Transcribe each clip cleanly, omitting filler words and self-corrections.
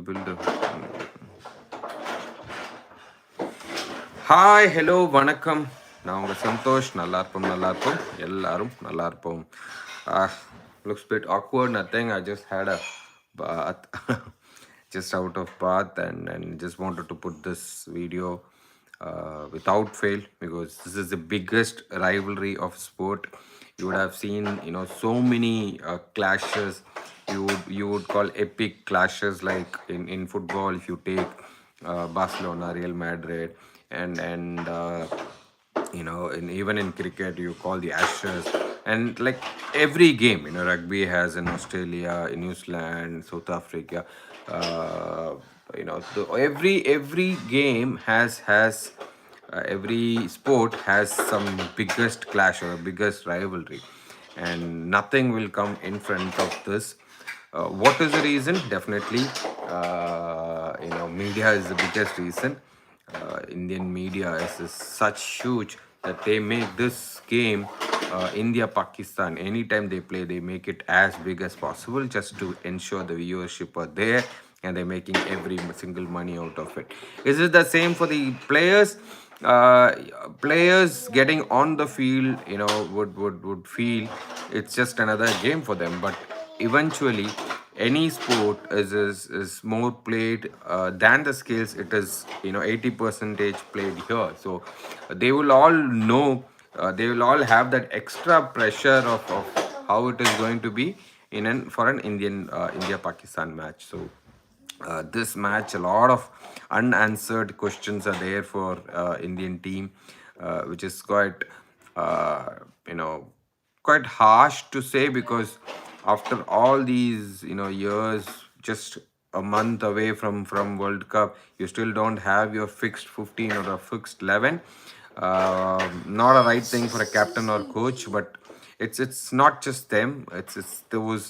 build a... hi hello வணக்கம். நான் உங்கள் சந்தோஷ். நல்லா இருப்போம் எல்லாரும் நல்லா இருப்போம். Looks bit awkward, nothing. I just had a bath. Just out of bath and just wanted to put this video without fail, because this is the biggest rivalry of sport. You would have seen, so many clashes. You would call epic clashes, like in football. If you take Barcelona, Real Madrid, and even in cricket, you call the Ashes, and like every game, rugby has in Australia, in New Zealand, South Africa. Every game has every sport has some biggest clash or biggest rivalry, and nothing will come in front of this. What is the reason? Definitely, media is the biggest reason. Indian media is such huge that they make this game, India Pakistan, anytime they play, they make it as big as possible just to ensure the viewership are there, and they're making every single money out of it. Is it the same for the players? Players getting on the field, would feel it's just another game for them, but eventually any sport is more played than the skills. It is 80% played here, so they will all know, they will all have that extra pressure of how it is going to be for an India Pakistan match. So this match, a lot of unanswered questions are there for Indian team, which is uh, you know quite harsh to say, because after all these years, just a month away from World Cup, you still don't have your fixed 15 or a fixed 11. Not a right thing for a captain or coach, but it's not just them. It's those,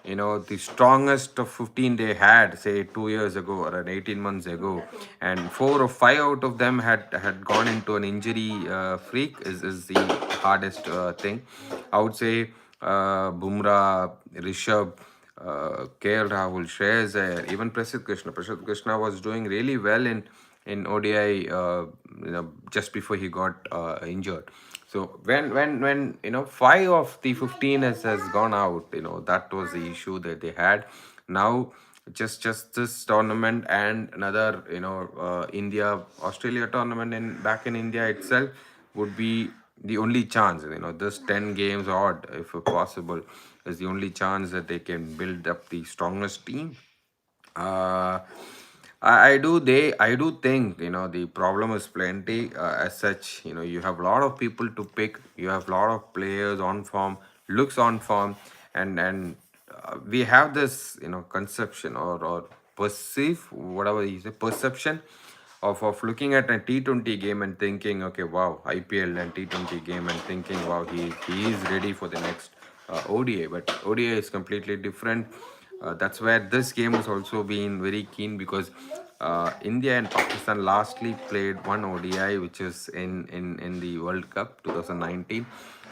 the strongest of 15 they had, say 2 years ago or an 18 months ago, and 4 or 5 out of them had gone into an injury freak, is the hardest thing. I would say Bumrah, Rishabh, KL Rahul, Shreyas Iyer, even Prasidh Krishna. Prasidh Krishna was doing really well in ODI, just before he got injured. So when 5 of the 15 has gone out, that was the issue that they had. Now just this tournament and another, India Australia tournament back in India itself would be the only chance. This 10 games odd, if possible, is the only chance that they can build up the strongest team. uh, I do think, the problem is plenty, as such. You have a lot of people to pick. You have a lot of players on form, looks on form, and we have this, conception or perceive, whatever you say, perception of looking at a T20 game and thinking, okay, wow, IPL and T20 game, and thinking, wow, he is ready for the next ODI. But ODI is completely different. That's where this game has also been very keen, because India and Pakistan lastly played one ODI, which is in the World Cup 2019.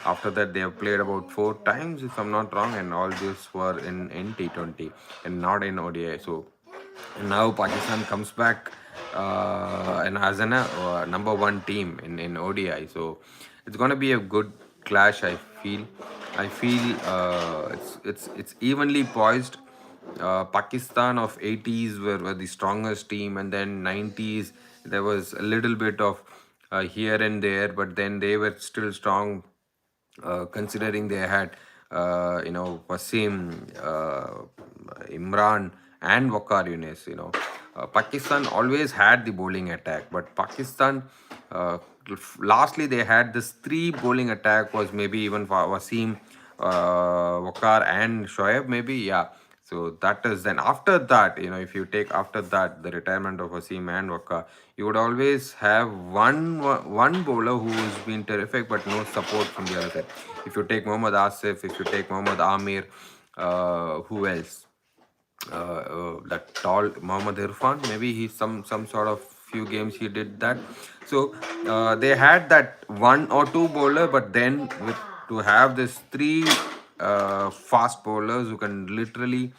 After that, they have played about 4 times, if I'm not wrong, and all these were in T20 and not in ODI. So now Pakistan comes back and as a number one team in ODI. So it's going to be a good clash. I feel it's evenly poised. Pakistan of 80s were the strongest team, and then 90s there was a little bit of here and there, but then they were still strong, considering they had Wasim, Imran, and Waqar Yunis. Pakistan always had the bowling attack, but Pakistan, lastly they had this three bowling attack, was maybe even for Wasim, Waqar, and Shoaib, maybe, yeah. So that is, then after that, if you take after that the retirement of Wasim and Waqar, you would always have one bowler who's been terrific, but no support from the other side. If you take Mohammad Asif, if you take Mohammad Amir, who else? That tall Mohammad Irfan, maybe he's some sort of few games he did that. So they had that one or two bowler, but then to have this three fast bowlers who can literally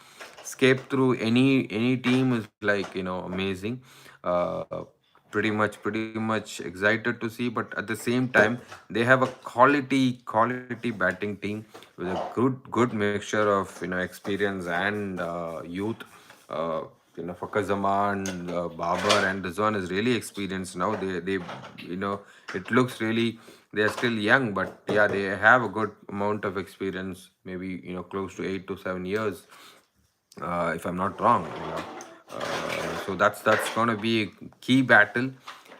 escape through any team is like, amazing. uh, pretty much excited to see, but at the same time they have a quality batting team with a good mixture of experience and youth. uh, Fakar Zaman, Babar, and Rizwan is really experienced now. They it looks really they're still young, but yeah, they have a good amount of experience, maybe close to 8 to 7 years, if I'm not wrong. So that's gonna be a key battle.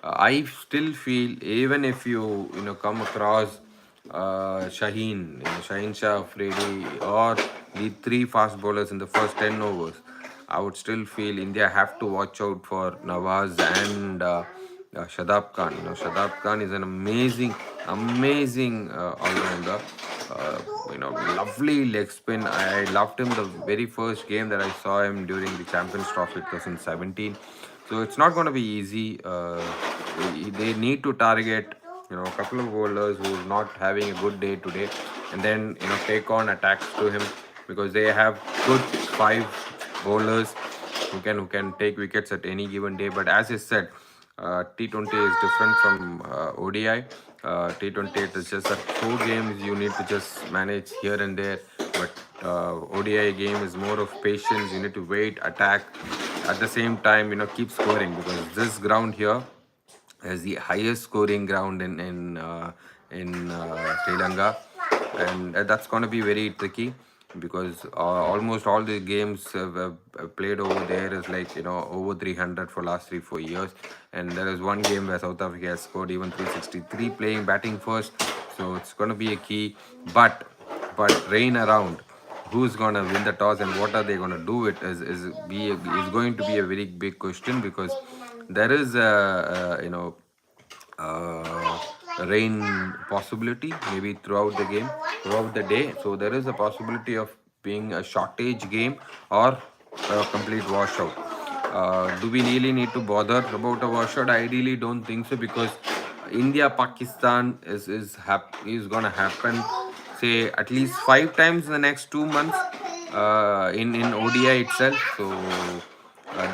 I still feel, even if you come across Shaheen, Shaheen Shah, Freddy, or the three fast bowlers in the first 10 overs, I would still feel India have to watch out for Nawaz and Shadab Khan. Shadab Khan is an amazing all-rounder. Uh, Lovely leg spin. I loved him the very first game that I saw him during the Champions Trophy 2017. So it's not going to be easy. They need to target a couple of bowlers who is not having a good day today, and then take on attacks to him, because they have good five bowlers who can take wickets at any given day. But as I said, T20 is different from ODI. T20, it is just that 4 games you need to just manage here and there. But ODI game is more of patience. You need to wait, attack, at the same time keep scoring, because this ground here is the highest scoring ground in Sri Lanka, and that's going to be very tricky, because almost all the games played over there is like over 300 for last 3 4 years, and there is one game where South Africa has scored even 363 playing batting first. So it's going to be a key, but rain around. Who's gonna win the toss and what are they gonna do? It is going to be a very big question, because there is a uh, rain possibility maybe throughout the game, throughout the day. So there is a possibility of being a shortage game or a complete washout. Do we really need to bother about a washout? I really don't think so, because India Pakistan is gonna happen, say at least 5 times in the next 2 months, in ODI itself. So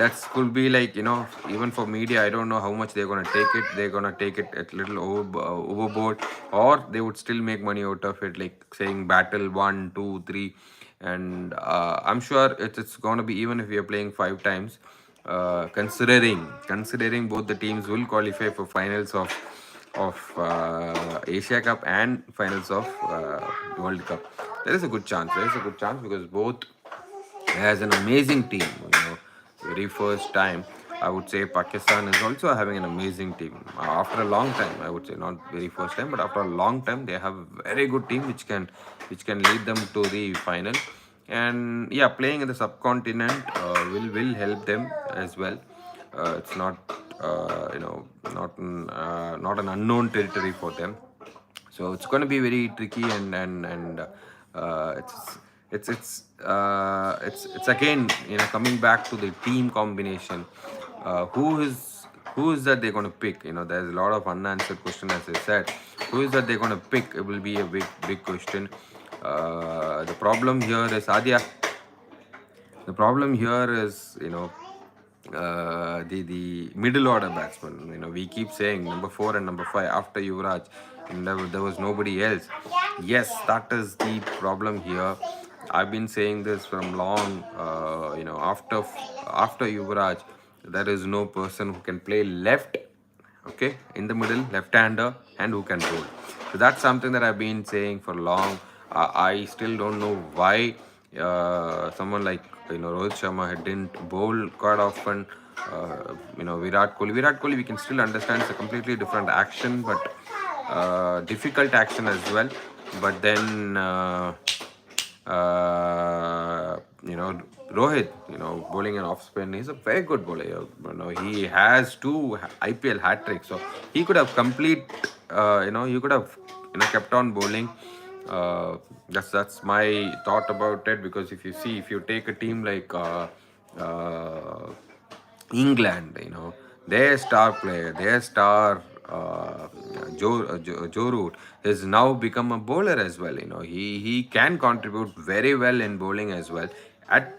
that's could be like, even for media, I don't know how much they're gonna take it. They're gonna take it a little overboard, or they would still make money out of it, like saying battle 1 2 3. And I'm sure it's gonna be, even if we are playing 5 times, considering both the teams will qualify for finals of Asia Cup and finals of World Cup. There is a good chance. There is a good chance, because both has an amazing team. Very first time, I would say Pakistan is also having an amazing team. After a long time, I would say, not very first time, but after a long time, they have a very good team which can lead them to the final. And yeah, playing in the subcontinent will help them as well. It's not not an unknown territory for them. So it's going to be very tricky, and it's again, coming back to the team combination. Who is that they're going to pick? There's a lot of unanswered question, as I said. Who is that they're going to pick? It will be a big question. The problem here is Adya. The problem here is, the middle order batsman. We keep saying number 4 and number 5 after Yuvraj, and there was nobody else. Yes, that is the problem here. I've been saying this from long. After Yuvraj, there is no person who can play left, okay, in the middle, left-hander, and who can bowl. So that's something that I've been saying for long. I still don't know why someone like Rohit Sharma didn't bowl quite often. Virat Kohli, we can still understand it's a completely different action, but difficult action as well. But then Rohit, bowling an off spin, he's a very good bowler. He has 2 IPL hat tricks, so he could have he could have kept on bowling. That's my thought about it, because if you take a team like uh, England, their star player, their star Joe Root has now become a bowler as well. He can contribute very well in bowling as well. At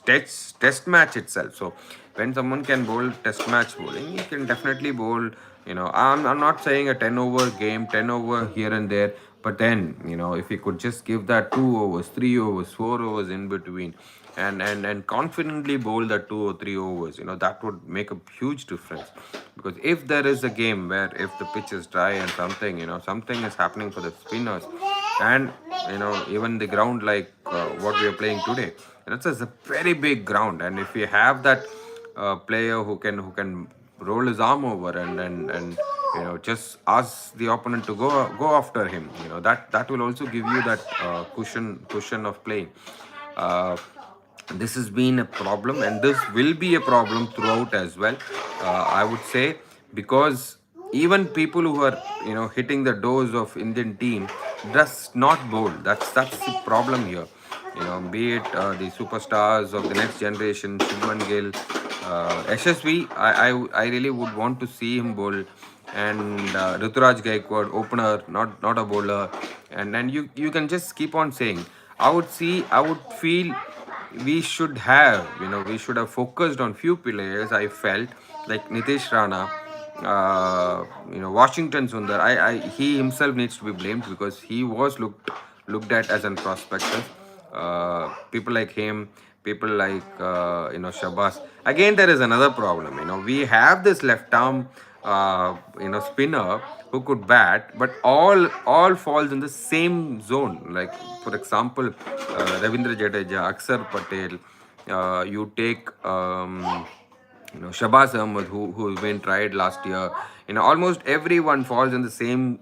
test match itself. So when someone can bowl test match bowling, he can definitely bowl. I'm not saying a 10 over game, 10 over here and there, but then if he could just give that 2 overs, 3 overs, 4 overs in between, and confidently bowl that 2 or 3 overs, that would make a huge difference. Because if there is a game where if the pitch is dry and something is happening for the spinners, and even the ground like what we are playing today, it's a very big ground, and if we have that player who can roll his arm over and just ask the opponent to go after him, that will also give you that cushion of playing. uh, this has been a problem, and this will be a problem throughout as well, I would say, because even people who are hitting the doors of Indian team does not bowl. That's the problem here. Be it the superstars of the next generation, Shubman Gill, SSV. I really would want to see him bowl, and Ruturaj Gaikwad, opener, not a bowler, and you can just keep on saying. I would feel we should have focused on few players. I felt like Nitish Rana, Washington Sundar. He himself needs to be blamed because he was looked at as a prospectus. People like him, people like Shabazz. Again, there is another problem. We have this left arm spinner who could bat, but all falls in the same zone. Like for example, Ravindra Jadeja, Aksar Patel. You take Shabazz Ahmed, who's been tried last year. Almost everyone falls in the same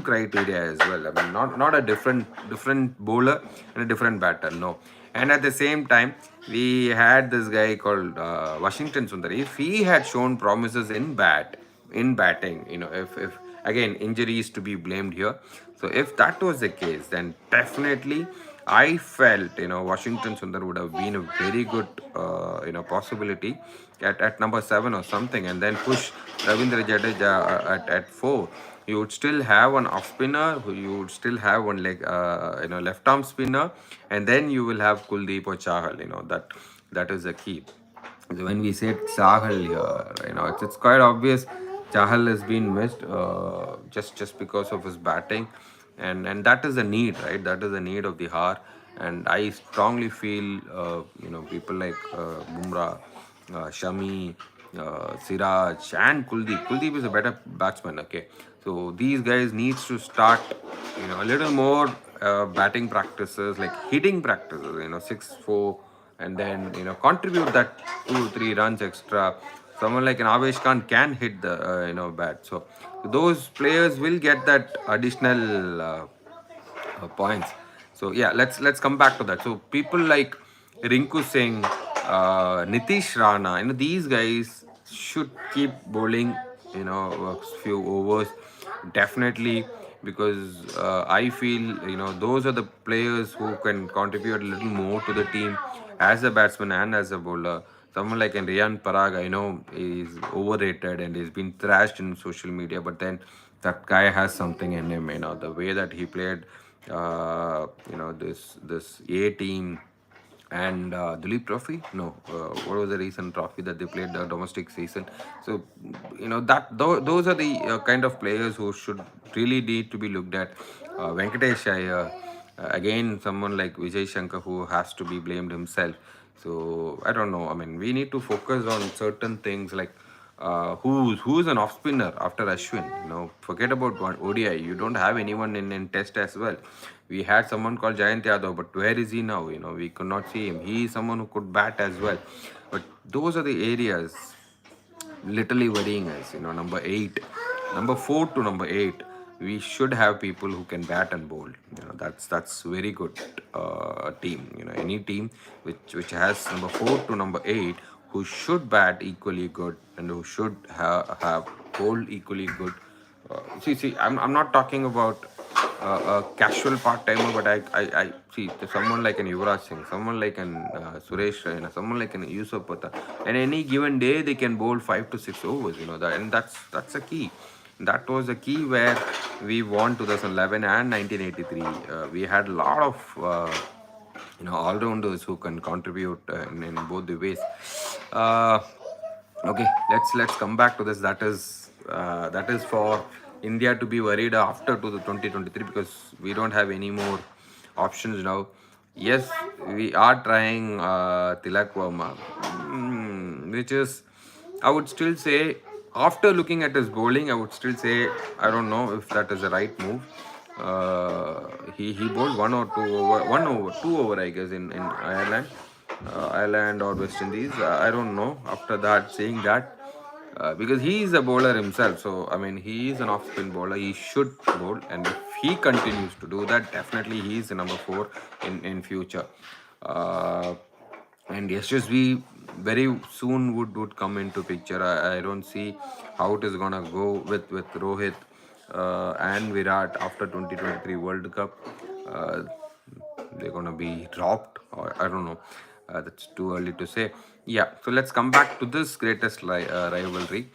criteria as well. I mean, not a different bowler and a different batter. No, and at the same time, we had this guy called Washington Sundar. If he had shown promises in batting, if again injuries to be blamed here. So if that was the case, then definitely I felt Washington Sundar would have been a very good possibility at number 7 or something, and then push Ravindra Jadeja at 4. You would still have one off spinner, you would still have one leg left arm spinner, and then you will have Kuldeep or Chahal. That is the key. When we said Chahal here, it's quite obvious Chahal has been missed just because of his batting, and that is a need, right? That is the need of the hour, and I strongly feel people like Bumrah, Shami, Siraj, and Kuldeep. Kuldeep is a better batsman. Okay, so these guys needs to start a little more batting practices, like hitting practices. 6-4, and then contribute that 2-3 runs extra. Someone like an Avesh Khan can hit the bat, so those players will get that additional points. So yeah, let's come back to that. So people like Rinku Singh, Nitish Rana, these guys should keep bowling a few overs, definitely, because I feel those are the players who can contribute a little more to the team as a batsman and as a bowler. Someone like Riyan Parag, I know is overrated and he's been thrashed in social media, but then that guy has something in him. The way that he played, this A team and Dilip Trophy. No, what was the recent trophy that they played the domestic season? So those are the kind of players who should really need to be looked at. Venkatesh Iyer, again someone like Vijay Shankar who has to be blamed himself. So I don't know. I mean, we need to focus on certain things like who's an off spinner after Ashwin. Forget about one ODI. You don't have anyone in Test as well. We had someone called Jayant Yadav, but where is he now? We could not see him. He is someone who could bat as well. But those are the areas literally worrying us. Number 8, number 4 to number 8, we should have people who can bat and bowl. That's very good team. Any team which has number 4 to number 8 who should bat equally good and who should have bowl equally good. See, I'm not talking about a casual part-timer, but I see someone like an Yuvraj Singh, someone like an Suresh Raina, someone like an Yusuf Pathan, and any given day they can bowl 5 to 6 overs, and that's a key. That was the key where we won 2011 and 1983. We had a lot of all-rounders who can contribute in both the ways. Uh, okay, let's come back to this. That is for India to be worried after to the 2023, because we don't have any more options now. Yes, we are trying Tilak Verma, which is, I would still say, after looking at his bowling, I would still say I don't know if that is the right move. He bowled two over, I guess, in Ireland or West Indies. I don't know. After that, saying that, because he is a bowler himself, so I mean he is an off-spin bowler. He should bowl, and if he continues to do that, definitely he is the number four in future. Uh, and SSV very soon would come into picture. I don't see how it is gonna go with Rohit and Virat after 2023 World Cup. Uh, they're gonna be dropped, or I don't know. That's too early to say. Yeah, so let's come back to this greatest rivalry.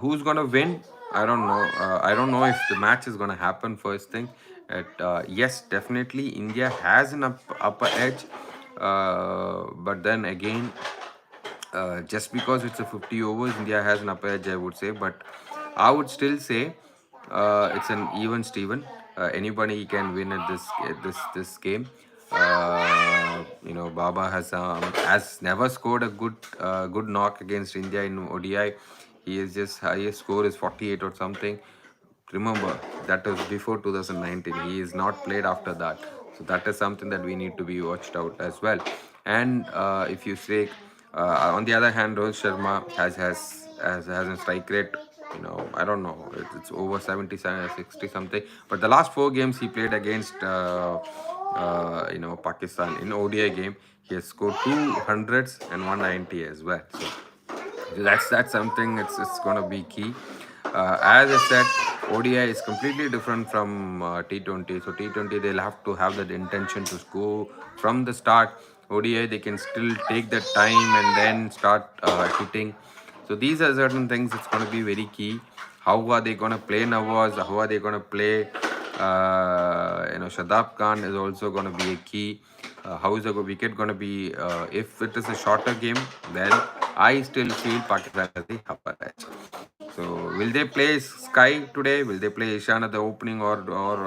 Who's gonna win? I don't know. I don't know if the match is gonna happen first thing. Yes, definitely India has an upper edge, but then again, just because it's a 50 overs, India has an upper edge, I would say. But I would still say it's an even Steven. Anybody can win at this game. Baba has never scored a good knock against India in ODI. He is just highest score is 48 or something. Remember, that was before 2019. He is not played after that. So that is something that we need to be watched out as well. And if you say, on the other hand, Rohit Sharma has a strike rate. I don't know. It's over 70, 60 something. But the last four games he played against, Pakistan in ODI game, he has scored 200s and 190 as well. So that's something. It's gonna be key. As I said, ODI is completely different from T20. So T20 they'll have to have that intention to score from the start. ODI they can still take that time and then start hitting. So these are certain things that's gonna be very key. How are they gonna play Nawaz? How are they gonna play? Shadab Khan is also gonna be a key. How is the wicket going to be? If it is a shorter game, then I still feel Pakistan has the upper edge. So, will they play Sky today? Will they play Ishan at the opening or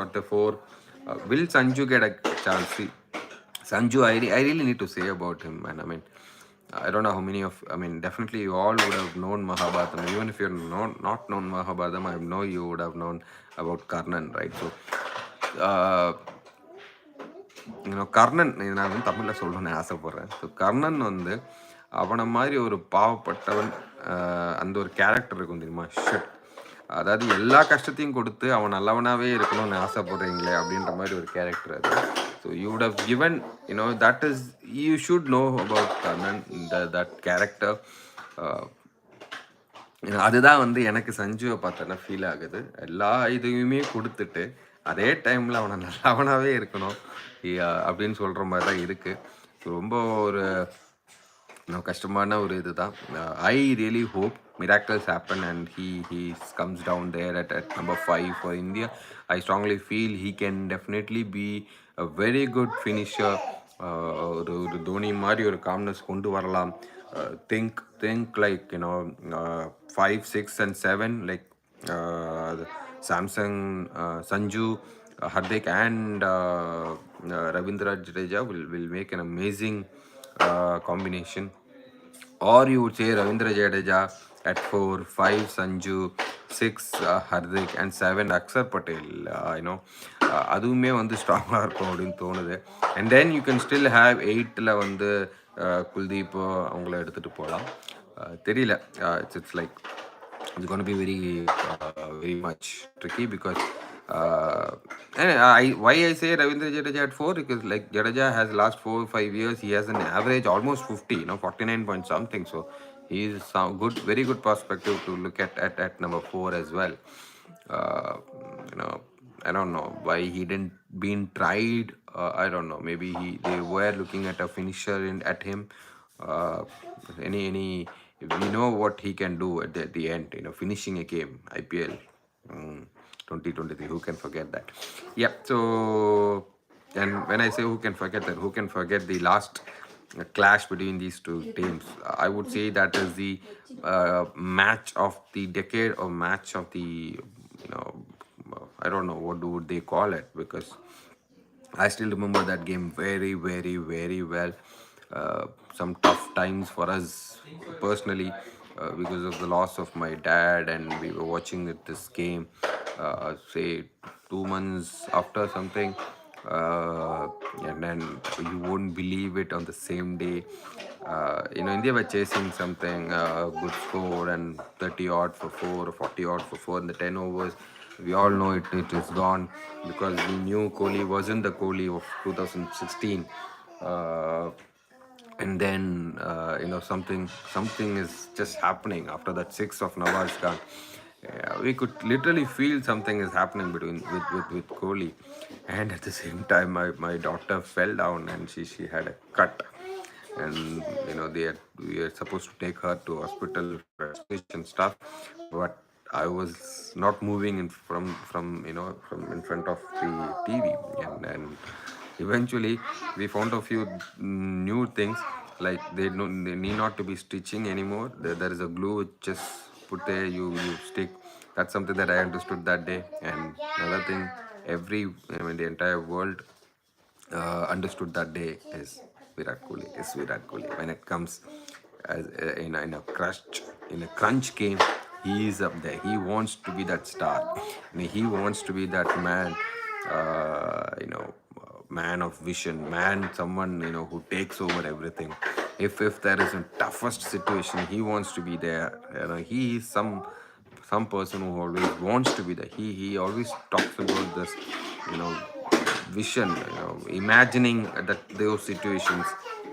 at the four? Will Sanju get a chance? See, Sanju, I really need to say about him, man. I mean, I don't know how many of, I mean, definitely you all would have known Mahabharatam. Even if you're not known Mahabharatam, I know you would have known about Karnan, right? So, Karnan நான் வந்து தமிழில் சொல்லணும்னு ஆசைப்பட்றேன். So Karnan வந்து அவனை மாதிரி ஒரு பாவப்பட்டவன், அந்த ஒரு கேரக்டர் இருக்கும் தெரியுமா, ஷட். அதாவது எல்லா கஷ்டத்தையும் கொடுத்து அவன் நல்லவனாகவே இருக்கணும்னு ஆசைப்படுறீங்களே அப்படின்ற மாதிரி ஒரு கேரக்டர் அது. So you would have given that is you should know about Karnan, that character. அதுதான் வந்து எனக்கு சஞ்சுவை பார்த்தோன்னா ஃபீல் ஆகுது. எல்லா இதையுமே கொடுத்துட்டு அதே டைமில் அவனை நல்லவனாகவே இருக்கணும் அப்படின்னு சொல்கிற மாதிரி தான் இருக்குது. ரொம்ப ஒரு கஷ்டமான ஒரு இதுதான். I really hope miracles happen and he comes down there at number 5 for India. I strongly feel he can definitely be a very good finisher. ஒரு தோனி மாதிரி ஒரு காம்னஸ் கொண்டு வரலாம். Think like 5, 6 and 7 like Samsung, Sanju, Hardik and Ravindra Jadeja will make an amazing combination. Or you would say Ravindra Jadeja at 4, 5 Sanju, 6 Hardik and 7 Akshar Patel. அதுவுமே வந்து ஸ்ட்ராங்காக இருக்கும் அப்படின்னு தோணுது. And then you can still have 8ல் வந்து குல்தீப் அவங்கள எடுத்துகிட்டு போகலாம். தெரியல. It's like it's going to be very much tricky because why I say Ravindra Jadeja at 4, because like Jadeja has last 4-5 years he has an average almost 50, 49 point something. So he is good, very good perspective to look at number 4 as well. I don't know why he didn't been tried. I don't know, maybe they were looking at a finisher at him. Any we know what he can do at the end, finishing a game, IPL 2023, who can forget that? Yeah, so And when I say who can forget that, who can forget the last clash between these two teams? I would say that is the match of the decade or match of the, I don't know what would they call it, because I still remember that game very, very, very well. Some tough times for us personally, because of the loss of my dad, and we were watching this game, say 2 months after something, and then you won't believe it, on the same day, India were chasing something, good score, and 30 odd for four or 40 odd for four in the 10 overs. We all know it is gone, because we knew Kohli wasn't the Kohli of 2016. Uh, and then something is just happening after that six of Nawaz Khan. Yeah, we could literally feel something is happening between with Kohli, and at the same time, my daughter fell down, and she had a cut, and we are supposed to take her to hospital for examination stuff, but I was not moving from in front of the TV, and eventually we found a few new things, like they need not to be stitching anymore. There is a glue which just put there, you stick. That's something that I understood that day. And another thing, the entire world understood that day is Virat Kohli. When it comes in a crunch game, he is up there. He wants to be that star. And he wants to be that man. Man of vision, someone who takes over everything. If there is a toughest situation, he wants to be there. He is some person who always wants to be there. He always talks about this, you know vision, imagining that those situations,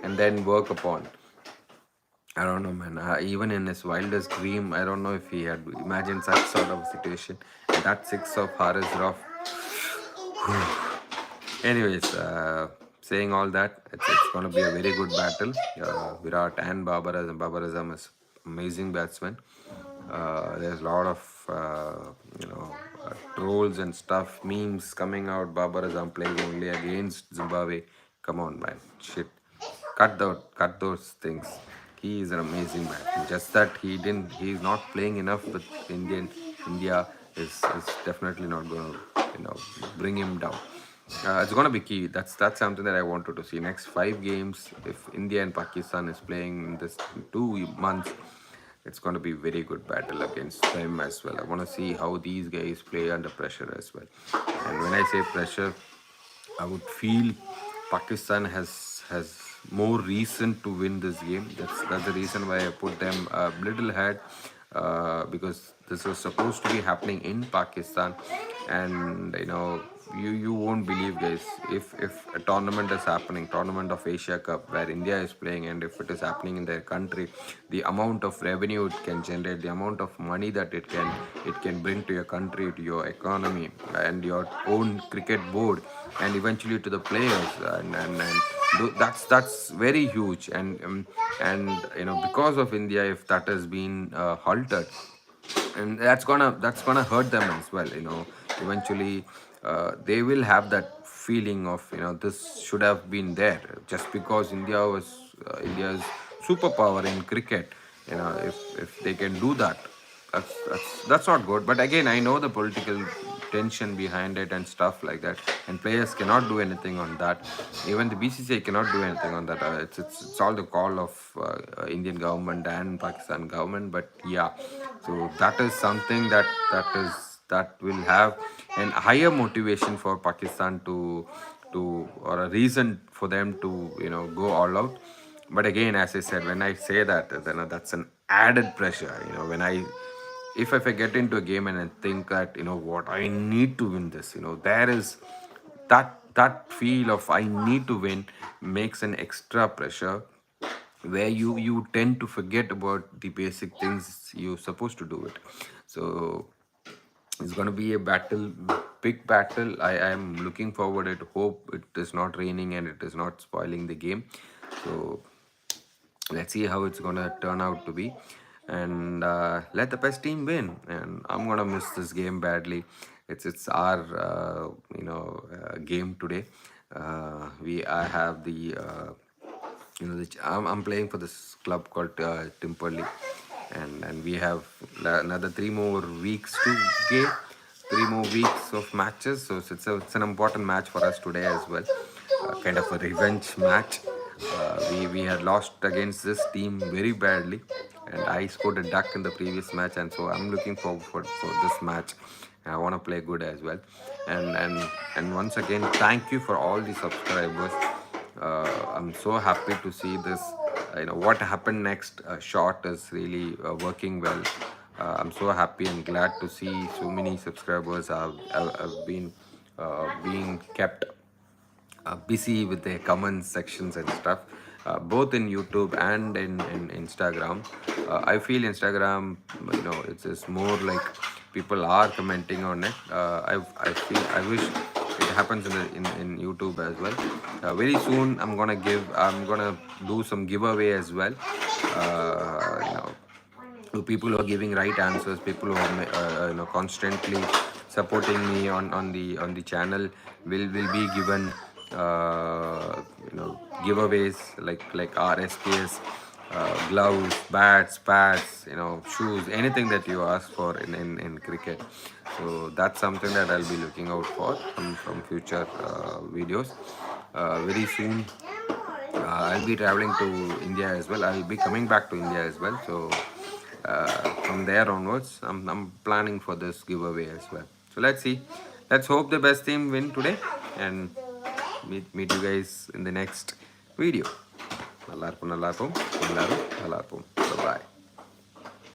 and then work upon. I don't know, man. Even in his wildest dream, I don't know if he had imagined such sort of a situation. And that six of Haris Rough. Anyways, saying all that, it's going to be a very good battle. Virat and Babar Azam. Babar Azam is amazing batsman. There's a lot of trolls and stuff, memes coming out. Babar Azam playing only against Zimbabwe. Come on, man. Shit. Cut those things. He is an amazing man. Just that he's not playing enough with India is definitely not going to bring him down. It's gonna be key. That's something that I wanted to see. Next 5 games, if India and Pakistan is playing in this 2 months, it's gonna be very good battle against them as well. I want to see how these guys play under pressure as well. And when I say pressure, I would feel Pakistan has more reason to win this game. That's the reason why I put them a little ahead, because this was supposed to be happening in Pakistan, and you won't believe, guys, if a tournament is happening, tournament of Asia Cup where India is playing, and if it is happening in their country, the amount of revenue it can generate, the amount of money that it can bring to your country, to your economy, and your own cricket board, and eventually to the players, and that's very huge. And because of India, if that has been halted, and that's gonna hurt them as well. Eventually, they will have that feeling of, this should have been there, just because India's superpower in cricket. If they can do that, that's not good. But again, I know the political tension behind it and stuff like that, and players cannot do anything on that. Even the BCCI cannot do anything on that. It's all the call of Indian government and Pakistan government. But yeah, so that is something that will have an higher motivation for Pakistan to or a reason for them to go all out. But again, as I said, when I say that, then that's an added pressure. When if I get into a game and I think that, what, I need to win this, there is that feel of I need to win, makes an extra pressure, where you tend to forget about the basic things you're supposed to do it. So it's going to be a battle, big battle. I am looking forward. I hope it is not raining and it is not spoiling the game. So let's see how it's gonna turn out to be, and let the best team win. And I'm gonna miss this game badly. It's our game today. I have the I'm playing for this club called Timperley, and we have another 3 more weeks to game, 3 more weeks of matches. So it's an important match for us today as well, kind of a revenge match. We had lost against this team very badly, and I scored a duck in the previous match, and so I'm looking forward for this match. I want to play good as well, and once again, thank you for all the subscribers. I'm so happy to see this. What happened next. Shot is really working well. I'm so happy and glad to see so many subscribers have been being kept busy with their comments sections and stuff, both in YouTube and in Instagram. I feel Instagram, it's more like people are commenting on it. I wish it happens in YouTube as well. Very soon, I'm gonna do some giveaway as well. To people who are giving right answers, people who are constantly supporting me on the channel will be given giveaways like RSPS, gloves, bats, pads, shoes, anything that you ask for in cricket. So that's something that I'll be looking out for from future videos. Very soon, I'll be traveling to India as well. I'll be coming back to India as well. So from there onwards, I'm planning for this giveaway as well. So let's see. Let's hope the best team win today, and meet you guys in the next video. நல்லா இருப்போம், நல்லா இருப்போம், எல்லாரும் நல்லா இருப்போம். Bye bye.